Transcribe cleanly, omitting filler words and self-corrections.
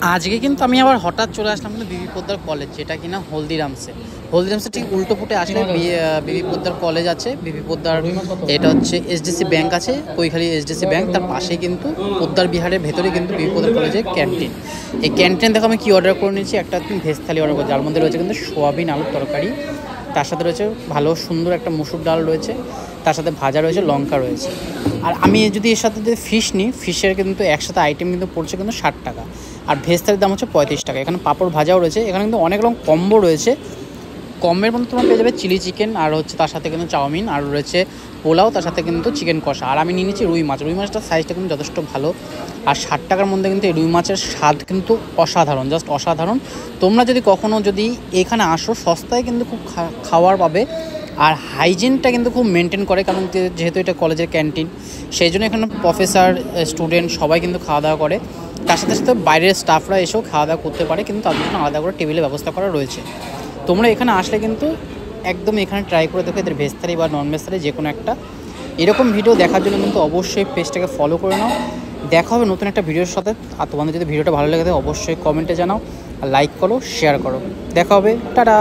আজকে কিন্তু আমি আবার হঠাৎ চলে আসলাম কিন্তু বিবি পোদ্দার কলেজ, যেটা কিনা হলদিরামসে ঠিক উল্টো ফুটে আসলে বিবি পোদ্দার কলেজ আছে। বিবি পোদ্দার এটা হচ্ছে এইচডিসি ব্যাংক আছে, কৈখালী এইচডিসি ব্যাংক, তার পাশেই কিন্তু পোদ্দার বিহারের ভেতরে কিন্তু বিবি পোদ্দার কলেজের ক্যান্টিন। এই ক্যান্টিন দেখো আমি কি অর্ডার করে নিয়েছি, একটা ভেজ থালি অর্ডার করেছি, যার মধ্যে রয়েছে কিন্তু সোয়াবিন আলুর তরকারি, তার সাথে রয়েছে ভালো সুন্দর একটা মুসুর ডাল রয়েছে, তার সাথে ভাজা রয়েছে, লঙ্কা রয়েছে। আর আমি যদি এর সাথে যদি ফিশ নিই, ফিশের কিন্তু একসাথে আইটেম কিন্তু পড়ছে কিন্তু 60 টাকা, আর ভেজ থালির দাম হচ্ছে 35 টাকা। এখানে পাঁপড় ভাজাও রয়েছে, এখানে কিন্তু অনেক রকম কম্বো রয়েছে। কমের মধ্যে তোমরা পেয়ে যাবে চিলি চিকেন, আর হচ্ছে তার সাথে কিন্তু চাউমিন, আর রয়েছে পোলাও, তার সাথে কিন্তু চিকেন কষা। আর আমি নিয়ে নিচ্ছি রুই মাছটার সাইজটা কিন্তু যথেষ্ট ভালো। আর 60 টাকার মধ্যে কিন্তু এই রুই মাছের স্বাদ কিন্তু অসাধারণ, জাস্ট অসাধারণ। তোমরা যদি কখনও যদি এখানে আসো, সস্তায় কিন্তু খুব খাওয়ার পাবে। আর হাইজিনটা কিন্তু খুব মেনটেন করে, কারণ যেহেতু এটা কলেজের ক্যান্টিন, সেই জন্য এখানে প্রফেসর, স্টুডেন্ট সবাই কিন্তু খাওয়া দাওয়া করে। তার সাথে সাথে বাইরের স্টাফরা এসেও খাওয়া দাওয়া করতে পারে, কিন্তু তাদের জন্য আলাদা করে টেবিলের ব্যবস্থা করা রয়েছে। তোমরা এখানে আসলে কিন্তু একদম এখানে ট্রাই করে দেখো এদের ভেজ থালি বা নন ভেজ থালি যে কোনো একটা। এরকম ভিডিও দেখার জন্য কিন্তু অবশ্যই পেজটাকে ফলো করে নাও। দেখা হবে নতুন একটা ভিডিওর সাথে। আর তোমাদের যদি ভিডিওটা ভালো লেগে থাকে অবশ্যই কমেন্টে জানাও, আর লাইক করো, শেয়ার করো। দেখা হবে, টাটা।